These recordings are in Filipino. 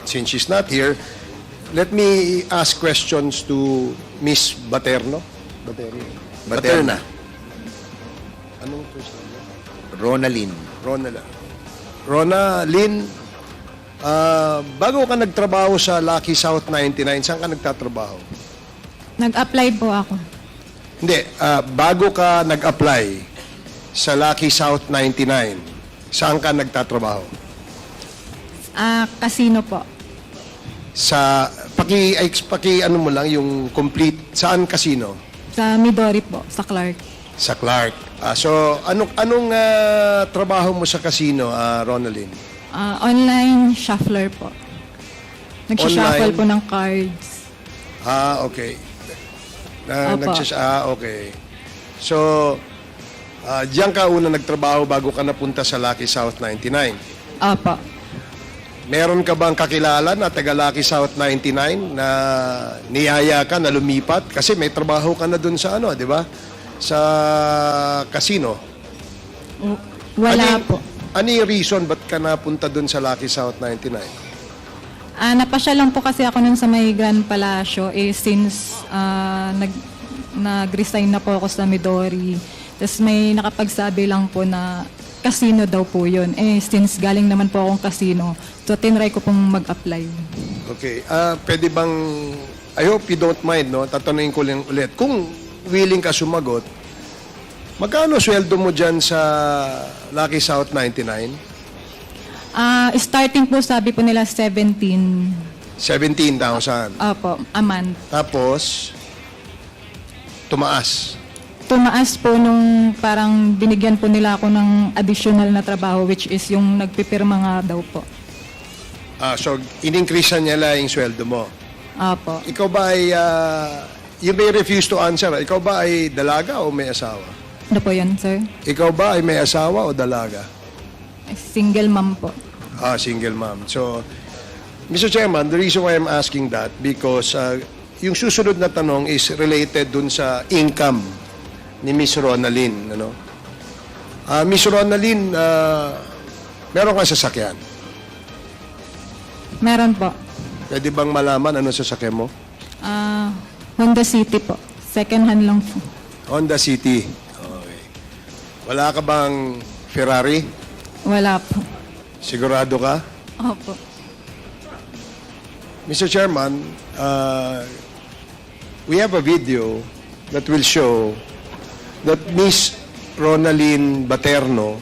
since she's not here, let me ask questions to Miss Baterno. Baterna. Anong first name? Ronalyn. Ronalyn, bago ka nagtrabaho sa Lucky South 99, saan ka nagtatrabaho? Nag-apply po ako. Hindi, bago ka nag-apply sa Lucky South 99, saan ka nagtatrabaho? Casino po. Sa, ano mo lang, yung complete, saan casino? Sa Midori po, sa Clark. Sa Clark. So, anong trabaho mo sa casino, Ronalyn? Online shuffler po. Nagsha-shuffle Online? po ng cards. Okay. Opo. Okay. So, diyan ka una nagtrabaho bago ka napunta sa Lucky South 99. Opo. Meron ka bang kakilala na taga Lucky South 99 na niyaya ka na lumipat? Kasi may trabaho ka na dun sa di ba? Sa casino. Wala po. Ano yung reason ba't ka napunta dun sa Lucky South 99? Napasya lang po kasi ako nun sa may Grand Palacio since nag-resign na po ako sa Midori. Tapos may nakapagsabi lang po na casino daw po yun. Since galing naman po akong casino, so tinry ko pong mag-apply. Okay. Pwede bang, I hope you don't mind, no? Tatanungin ko lang ulit. Kung willing ka sumagot, magkano sweldo mo dyan sa Lucky South 99? Starting po sabi po nila 17. 17,000. Opo, a month. Tapos, tumaas. Tumaas po nung parang binigyan po nila ako ng additional na trabaho which is yung nagpipirma nga daw po. So, in-increase niya lang yung sweldo mo. Opo. Ikaw ba ay, you may refuse to answer. Ikaw ba ay dalaga o may asawa? Ano po yun, sir? Ikaw ba ay may asawa o dalaga? Single mom po. Single mom. So, Mr. Chairman, the reason why I'm asking that because yung susunod na tanong is related dun sa income ni Miss Ronalyn. Miss Ronalyn, meron kang sasakyan. Meron po. Pwede bang malaman anong sasakyan mo? Honda City po. Second hand lang po. Honda City. Okay. Wala ka bang Ferrari? Wala po. Sigurado ka? Opo. Mr. Chairman, we have a video that will show that Miss Ronalyn Baterno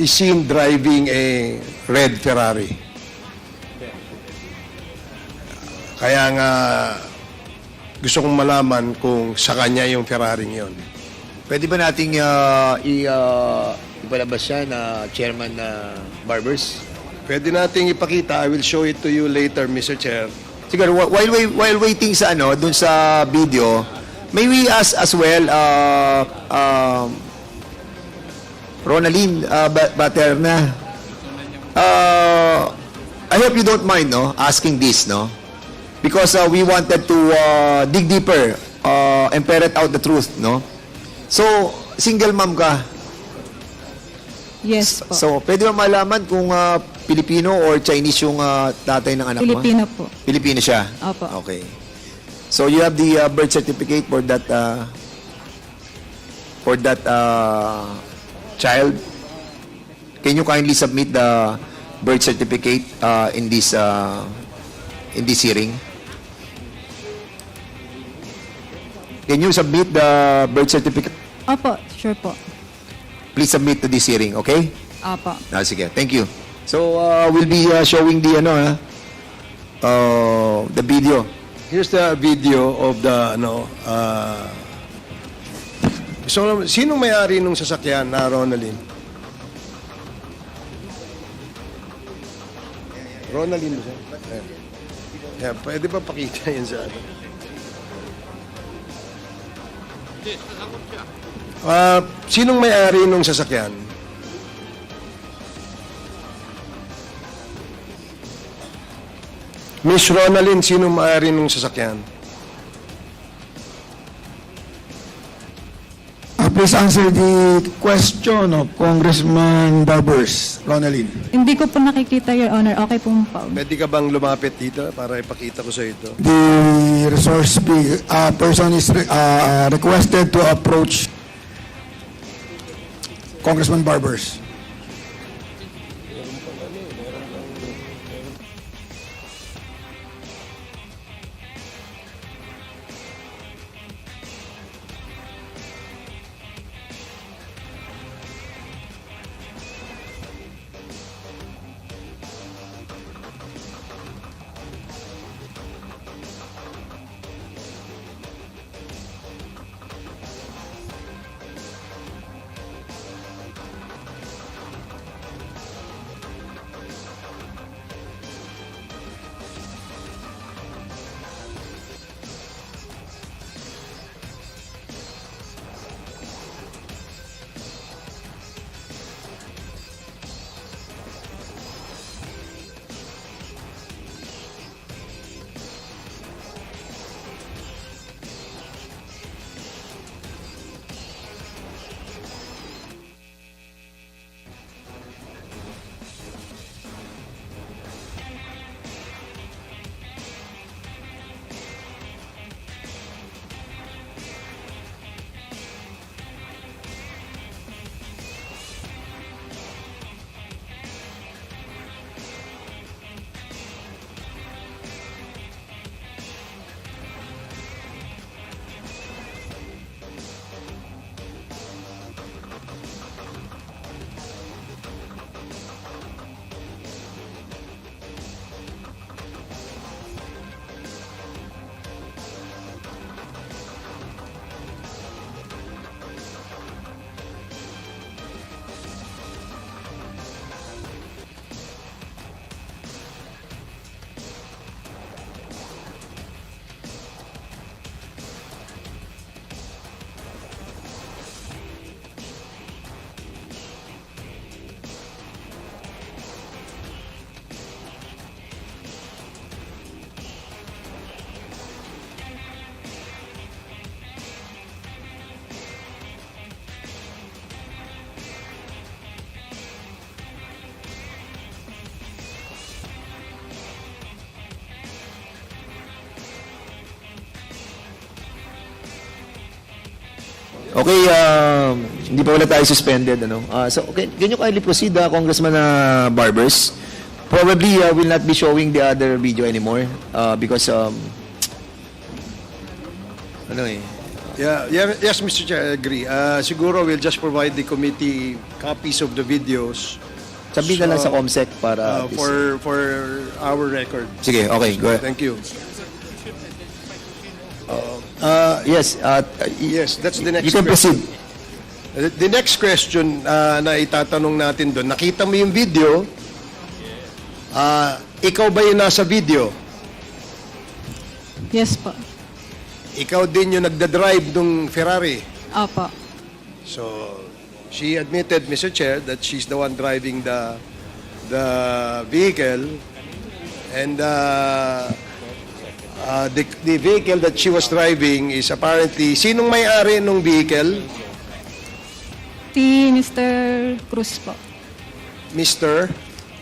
is seen driving a red Ferrari. Kaya nga gusto kong malaman kung sa kanya yung Ferrari yon. Pwede ba nating ipalabas siya na chairman na Barbers? Pwede nating ipakita. I will show it to you later, Mr. Chair. Siguro, while waiting sa dun sa video, may we ask as well, Ronalyn Baterna, I hope you don't mind, asking this, because we wanted to dig deeper and ferret out the truth, So, single mom ka. Yes po. So, pwede ba malaman kung Filipino or Chinese yung tatay ng anak mo? Filipino po. Filipino siya? Opo. Okay. So, you have the birth certificate for that child? Can you kindly submit the birth certificate in this hearing? Can you submit the birth certificate? Opo, sure po. Please submit to this hearing, okay? Opo. Sige, thank you. So, we'll be showing the the video. Here's the video of the, so, sino may-ari nung sasakyan na Ronalyn? Ronalyn ba siya? Ayan. Yeah, pwede ba pakita yun sa sinong may-ari nung sasakyan? Miss Ronalyn, sino may-ari nung sasakyan? Apo, please answer the question of Congressman Barbers, Ronaldin. Hindi ko po nakikita, Your Honor. Okay po pa. Pwede ka bang lumapit dito para ipakita ko sa ito? The person is requested to approach Congressman Barbers. Okay, hindi pa wala tayo suspended, ano? So, okay, can you kindly proceed, Congressman Barbers? Probably will not be showing the other video anymore because, ano eh, Yes, Mr. Chair, I agree. Siguro we'll just provide the committee copies of the videos. sabihin na lang sa COMSEC para... For our record. Sige, okay, go ahead. Thank you. Yes, Yes, that's the next you can question. proceed. The next question na itatanong natin doon, nakita mo yung video, ikaw ba yung nasa video? Yes po. Ikaw din yung nagda-drive ng Ferrari. Opo. So, she admitted, Mr. Chair, that she's the one driving the vehicle, and the vehicle that she was driving is apparently, sinong may-ari ng vehicle? Si Mr. Cruz po. Mr.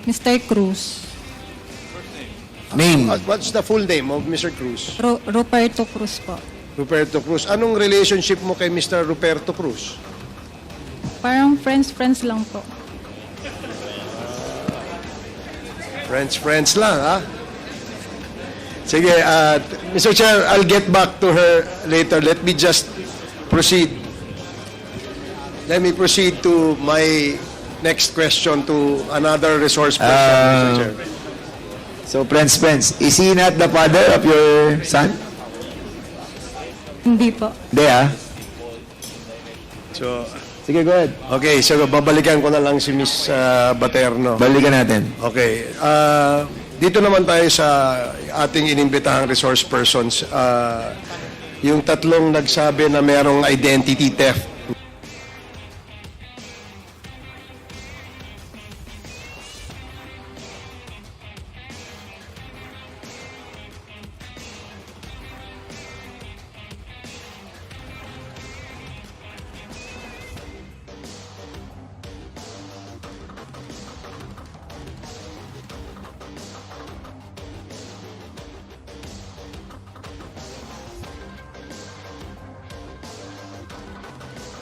Mr. Cruz. Name. What's the full name of Mr. Cruz? Roberto Cruz po. Ruperto Cruz. Anong relationship mo kay Mr. Ruperto Cruz? Parang friends lang po. Friends lang, ha? Sige, Mr. Chair, I'll get back to her later. Let me just proceed. Let me proceed to my next question to another resource person, Mr. Chair. So, friends, is he not the father of your son? Hindi po. Hindi, So, Sige, go ahead. okay, so babalikan ko na lang si Miss Baterno. Balikan natin. Okay. Dito naman tayo sa ating inimbitahang resource persons. Yung tatlong nagsabi na merong identity theft